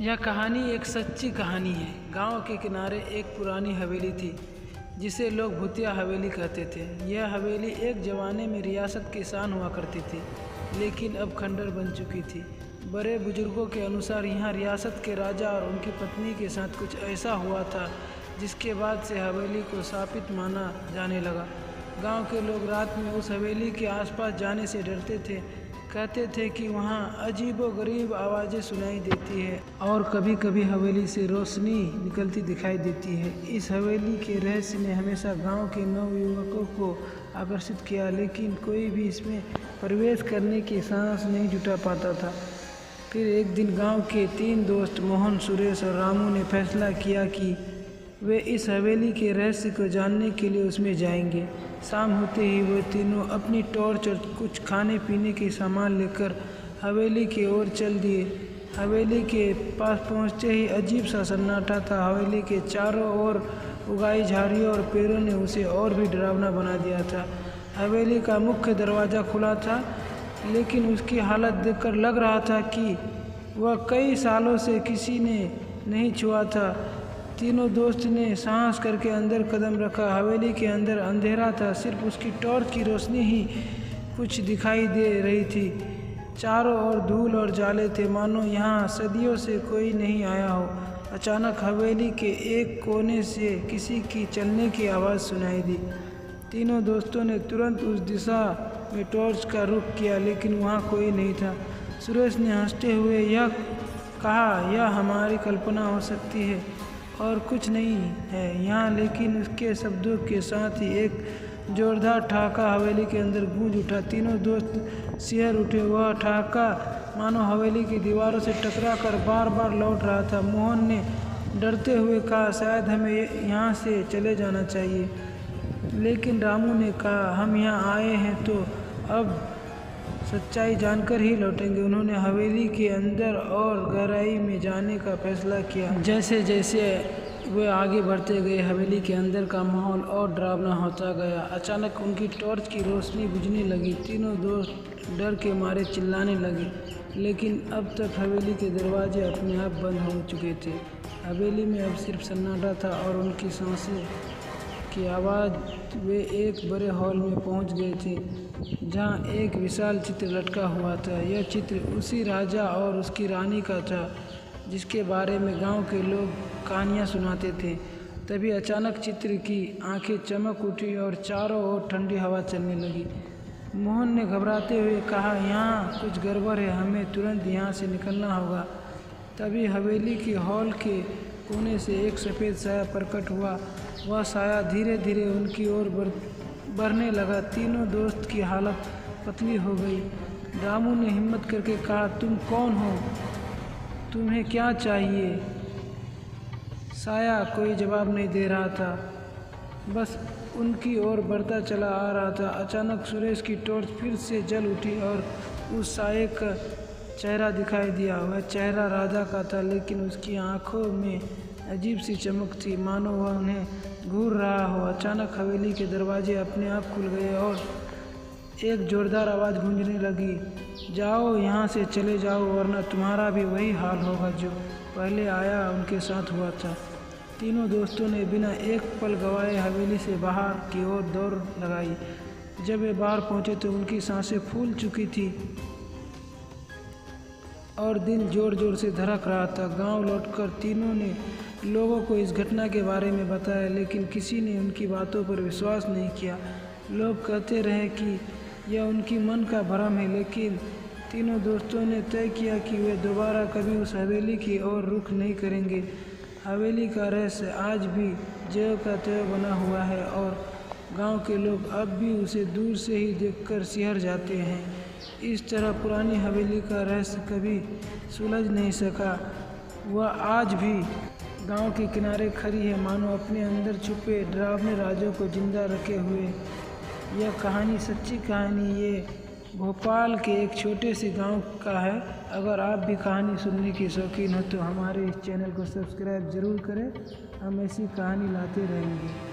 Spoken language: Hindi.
यह कहानी एक सच्ची कहानी है। गांव के किनारे एक पुरानी हवेली थी जिसे लोग भूतिया हवेली कहते थे। यह हवेली एक ज़माने में रियासत की शान हुआ करती थी, लेकिन अब खंडर बन चुकी थी। बड़े बुजुर्गों के अनुसार यहाँ रियासत के राजा और उनकी पत्नी के साथ कुछ ऐसा हुआ था जिसके बाद से हवेली को शापित माना जाने लगा। गांव के लोग रात में उस हवेली के आसपास जाने से डरते थे। कहते थे कि वहाँ अजीबोगरीब आवाज़ें सुनाई देती है और कभी कभी हवेली से रोशनी निकलती दिखाई देती है। इस हवेली के रहस्य ने हमेशा गांव के नवयुवकों को आकर्षित किया, लेकिन कोई भी इसमें प्रवेश करने की साहस नहीं जुटा पाता था। फिर एक दिन गांव के 3 दोस्त मोहन, सुरेश और रामू ने फैसला किया कि वे इस हवेली के रहस्य को जानने के लिए उसमें जाएंगे। शाम होते ही वे तीनों अपनी टॉर्च और कुछ खाने पीने के सामान लेकर हवेली की ओर चल दिए। हवेली के पास पहुंचते ही अजीब सा सन्नाटा था। हवेली के चारों ओर उगाई झाड़ियों और पेड़ों ने उसे और भी डरावना बना दिया था। हवेली का मुख्य दरवाज़ा खुला था, लेकिन उसकी हालत देखकर लग रहा था कि वह कई सालों से किसी ने नहीं छुआ था। तीनों दोस्त ने साहस करके अंदर कदम रखा। हवेली के अंदर अंधेरा था, सिर्फ उसकी टॉर्च की रोशनी ही कुछ दिखाई दे रही थी। चारों ओर धूल और जाले थे, मानो यहाँ सदियों से कोई नहीं आया हो। अचानक हवेली के एक कोने से किसी की चलने की आवाज़ सुनाई दी। तीनों दोस्तों ने तुरंत उस दिशा में टॉर्च का रुख किया, लेकिन वहाँ कोई नहीं था। सुरेश ने हंसते हुए यह कहा, यह हमारी कल्पना हो सकती है और कुछ नहीं है यहाँ। लेकिन उसके शब्दों के साथ ही एक जोरदार ठहाका हवेली के अंदर गूंज उठा। तीनों दोस्त सिहर उठे। वह ठहाका मानो हवेली की दीवारों से टकरा कर बार बार लौट रहा था। मोहन ने डरते हुए कहा, शायद हमें यहाँ से चले जाना चाहिए। लेकिन रामू ने कहा, हम यहाँ आए हैं तो अब सच्चाई जानकर ही लौटेंगे। उन्होंने हवेली के अंदर और गहराई में जाने का फैसला किया। जैसे जैसे वे आगे बढ़ते गए, हवेली के अंदर का माहौल और डरावना होता गया। अचानक उनकी टॉर्च की रोशनी बुझने लगी। तीनों दोस्त डर के मारे चिल्लाने लगे, लेकिन अब तक हवेली के दरवाजे अपने आप बंद हो चुके थे। हवेली में अब सिर्फ सन्नाटा था और उनकी सांसें की आवाज़। वे एक बड़े हॉल में पहुंच गए थे, जहां एक विशाल चित्र लटका हुआ था। यह चित्र उसी राजा और उसकी रानी का था जिसके बारे में गांव के लोग कहानियां सुनाते थे। तभी अचानक चित्र की आंखें चमक उठी और चारों ओर ठंडी हवा चलने लगी। मोहन ने घबराते हुए कहा, यहाँ कुछ गड़बड़ है, हमें तुरंत यहाँ से निकलना होगा। तभी हवेली के हॉल के कोने से एक सफ़ेद साया प्रकट हुआ। वह साया धीरे धीरे उनकी ओर बढ़ने लगा। तीनों दोस्त की हालत पतली हो गई। रामू ने हिम्मत करके कहा, तुम कौन हो? तुम्हें क्या चाहिए? साया कोई जवाब नहीं दे रहा था, बस उनकी ओर बढ़ता चला आ रहा था। अचानक सुरेश की टॉर्च फिर से जल उठी और उस साये का चेहरा दिखाई दिया। वह चेहरा राजा का था, लेकिन उसकी आंखों में अजीब सी चमक थी, मानो वह उन्हें घूर रहा हो। अचानक हवेली के दरवाजे अपने आप खुल गए और एक जोरदार आवाज़ गूंजने लगी, जाओ यहाँ से चले जाओ, वरना तुम्हारा भी वही हाल होगा जो पहले आया उनके साथ हुआ था। तीनों दोस्तों ने बिना एक पल गवाए हवेली से बाहर की ओर दौड़ लगाई। जब वे बाहर पहुँचे तो उनकी सांसें फूल चुकी थी और दिल जोर जोर से धड़क रहा था। गांव लौटकर तीनों ने लोगों को इस घटना के बारे में बताया, लेकिन किसी ने उनकी बातों पर विश्वास नहीं किया। लोग कहते रहे कि यह उनकी मन का भ्रम है, लेकिन तीनों दोस्तों ने तय किया कि वे दोबारा कभी उस हवेली की ओर रुख नहीं करेंगे। हवेली का रहस्य आज भी ज्यों का त्यों बना हुआ है और गांव के लोग अब भी उसे दूर से ही देखकर सिहर जाते हैं। इस तरह पुरानी हवेली का रहस्य कभी सुलझ नहीं सका। वह आज भी गांव के किनारे खड़ी है, मानो अपने अंदर छुपे डरावने राजों को जिंदा रखे हुए। यह कहानी सच्ची कहानी ये भोपाल के एक छोटे से गांव का है। अगर आप भी कहानी सुनने की शौकीन हो तो हमारे इस चैनल को सब्सक्राइब ज़रूर करें। हम ऐसी कहानी लाते रहेंगे।